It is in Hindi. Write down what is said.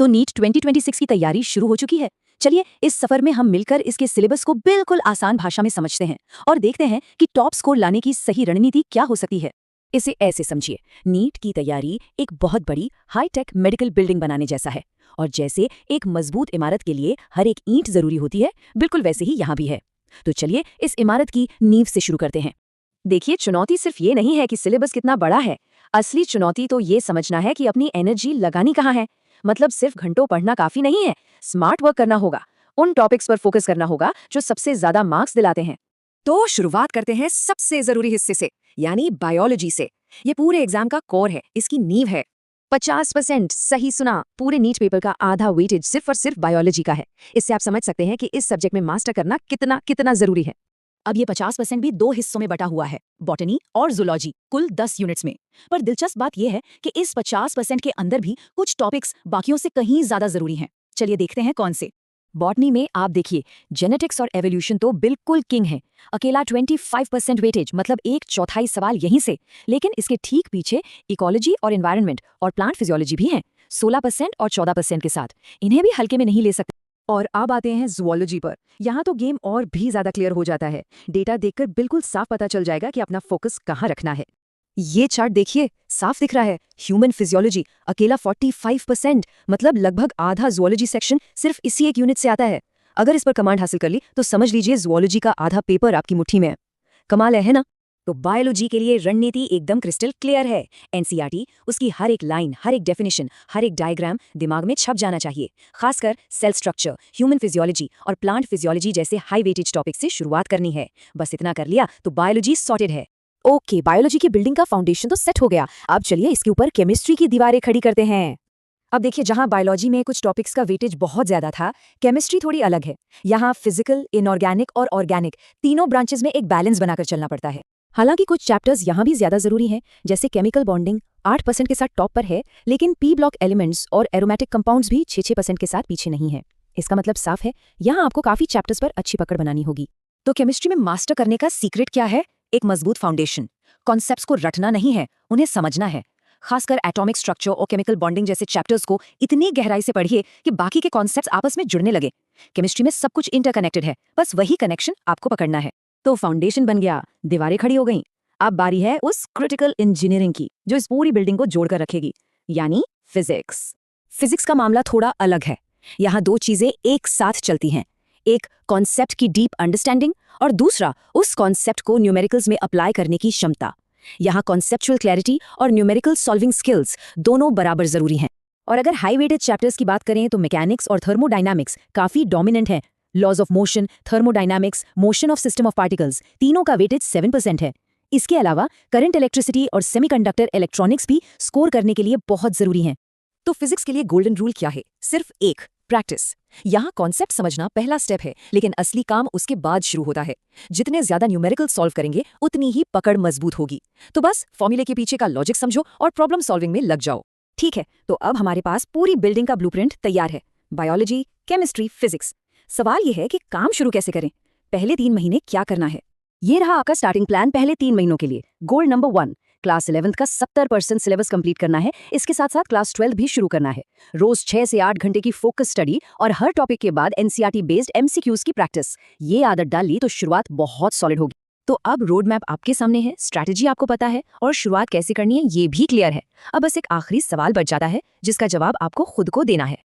तो नीट 2026 की तैयारी शुरू हो चुकी है। चलिए इस सफर में हम मिलकर इसके सिलेबस को बिल्कुल आसान भाषा में समझते हैं और देखते हैं कि टॉप स्कोर लाने की सही रणनीति क्या हो सकती है। इसे ऐसे समझिए, नीट की तैयारी एक बहुत बड़ी हाईटेक मेडिकल बिल्डिंग बनाने जैसा है, और जैसे एक मजबूत इमारत के लिए हर एक ईंट जरूरी होती है, बिल्कुल वैसे ही यहाँ भी है। तो चलिए इस इमारत की नींव से शुरू करते हैं। देखिए, चुनौती सिर्फ ये नहीं है कि सिलेबस कितना बड़ा है, असली चुनौती तो ये समझना है कि अपनी एनर्जी लगानी कहाँ है। मतलब सिर्फ घंटों पढ़ना काफी नहीं है, स्मार्ट वर्क करना होगा, उन टॉपिक्स पर फोकस करना होगा जो सबसे ज्यादा मार्क्स दिलाते हैं। तो शुरुआत करते हैं सबसे जरूरी हिस्से से, यानी बायोलॉजी से। ये पूरे एग्जाम का कोर है, इसकी नींव है। 50%, सही सुना, पूरे नीट पेपर का आधा वेटेज सिर्फ और सिर्फ बायोलॉजी का है। इससे आप समझ सकते हैं कि इस सब्जेक्ट में मास्टर करना कितना कितना जरूरी है। अब ये 50% भी दो हिस्सों में बटा हुआ है, बॉटनी और जूलॉजी, कुल 10 यूनिट्स में। पर दिलचस्प बात यह है कि इस 50% के अंदर भी कुछ टॉपिक्स बाकियों से कहीं ज्यादा जरूरी हैं। चलिए देखते हैं कौन से। बॉटनी में आप देखिए, जेनेटिक्स और एवोल्यूशन तो बिल्कुल किंग है, अकेला 25% वेटेज, मतलब 1/4 सवाल यहीं से। लेकिन इसके ठीक पीछे इकोलॉजी और एनवायरनमेंट और प्लांट फिजियोलॉजी भी हैं, 16% और 14% के साथ। इन्हें भी हल्के में नहीं ले सकते। और अब आते हैं जूलॉजी पर। यहाँ तो गेम और भी ज्यादा क्लियर हो जाता है। डेटा देखकर बिल्कुल साफ पता चल जाएगा कि अपना फोकस कहाँ रखना है। ये चार्ट देखिए, साफ दिख रहा है, ह्यूमन फिजियोलॉजी अकेला 45%, मतलब लगभग आधा जूलॉजी सेक्शन सिर्फ इसी एक यूनिट से आता है। अगर इस पर कमांड हासिल कर ली तो समझ लीजिए जूलॉजी का आधा पेपर आपकी मुट्ठी में है। कमाल है ना? तो बायोलॉजी के लिए रणनीति एकदम क्रिस्टल क्लियर है। एनसीईआरटी, उसकी हर एक लाइन, हर एक डेफिनेशन, हर एक डायग्राम दिमाग में छप जाना चाहिए। खासकर सेल स्ट्रक्चर, ह्यूमन फिजियोलॉजी और प्लांट फिजियोलॉजी जैसे हाई वेटेज टॉपिक से शुरुआत करनी है। बस इतना कर लिया तो बायोलॉजी सॉर्टेड है। ओके, बायोलॉजी की बिल्डिंग का फाउंडेशन तो सेट हो गया। अब चलिए इसके ऊपर केमिस्ट्री की दीवारें खड़ी करते हैं। अब देखिए, जहां बायोलॉजी में कुछ टॉपिक्स का वेटेज बहुत ज्यादा था, केमिस्ट्री थोड़ी अलग है। यहाँ फिजिकल, इनऑर्गेनिक और ऑर्गेनिक तीनों ब्रांचेस में एक बैलेंस बनाकर चलना पड़ता है। हालांकि कुछ चैप्टर्स यहाँ भी ज्यादा जरूरी हैं, जैसे केमिकल बॉन्डिंग 8% के साथ टॉप पर है, लेकिन पी ब्लॉक एलिमेंट्स और एरोमेटिक कंपाउंड्स भी 6% के साथ पीछे नहीं है। इसका मतलब साफ है, यहाँ आपको काफी चैप्टर्स पर अच्छी पकड़ बनानी होगी। तो केमिस्ट्री में मास्टर करने का सीक्रेट क्या है? एक मजबूत फाउंडेशन। कॉन्सेप्ट्स को रटना नहीं है, उन्हें समझना है। खासकर एटॉमिक स्ट्रक्चर और केमिकल बॉन्डिंग जैसे चैप्टर्स को इतनी गहराई से पढ़िए कि बाकी के कॉन्सेप्ट्स आपस में जुड़ने लगे। केमिस्ट्री में सब कुछ इंटरकनेक्टेड है, बस वही कनेक्शन आपको पकड़ना है। तो फाउंडेशन बन गया, दीवारें खड़ी हो गईं। अब बारी है उस क्रिटिकल इंजीनियरिंग की, जो इस पूरी बिल्डिंग को जोड़कर रखेगी, यानी फिजिक्स। फिजिक्स का मामला थोड़ा अलग है। यहाँ दो चीजें एक साथ चलती हैं, एक कॉन्सेप्ट की डीप अंडरस्टैंडिंग और दूसरा उस कॉन्सेप्ट को न्यूमेरिकल्स में अप्लाई करने की क्षमता। यहाँ कॉन्सेप्चुअल क्लैरिटी और न्यूमेरिकल सॉल्विंग स्किल्स दोनों बराबर जरूरी हैं। और अगर हाई वेटेड चैप्टर्स की बात करें तो मैकेनिक्स और थर्मोडायनामिक्स काफी डोमिनेंट हैं। Laws of motion, thermodynamics, motion of system of particles, तीनों का वेटेज 7% है। इसके अलावा करंट इलेक्ट्रिसिटी और सेमीकंडक्टर इलेक्ट्रॉनिक्स भी स्कोर करने के लिए बहुत जरूरी हैं। तो फिजिक्स के लिए गोल्डन रूल क्या है? सिर्फ एक, प्रैक्टिस। यहाँ कॉन्सेप्ट समझना पहला स्टेप है, लेकिन असली काम उसके बाद शुरू होता है। जितने ज्यादा न्यूमेरिकल सॉल्व करेंगे उतनी ही पकड़ मजबूत होगी। तो बस फॉर्मूले के पीछे का लॉजिक समझो और प्रॉब्लम सॉल्विंग में लग जाओ। ठीक है, तो अब हमारे पास पूरी बिल्डिंग का ब्लूप्रिंट तैयार है। Biology, chemistry, physics. सवाल यह है कि काम शुरू कैसे करें? पहले 3 महीने क्या करना है? ये रहा आपका स्टार्टिंग प्लान पहले 3 महीनों के लिए। गोल नंबर 1, क्लास 11th का 70% सिलेबस कंप्लीट करना है। इसके साथ साथ क्लास 12 भी शुरू करना है। रोज 6 से 8 घंटे की फोकस स्टडी और हर टॉपिक के बाद एनसीईआरटी बेस्ड एमसीक्यूज की प्रैक्टिस। ये आदत डाल ली तो शुरुआत बहुत सॉलिड होगी। तो अब रोड मैप आपके सामने है, स्ट्रैटेजी आपको पता है और शुरुआत कैसे करनी है ये भी क्लियर है। अब बस एक आखिरी सवाल बच जाता है, जिसका जवाब आपको खुद को देना है।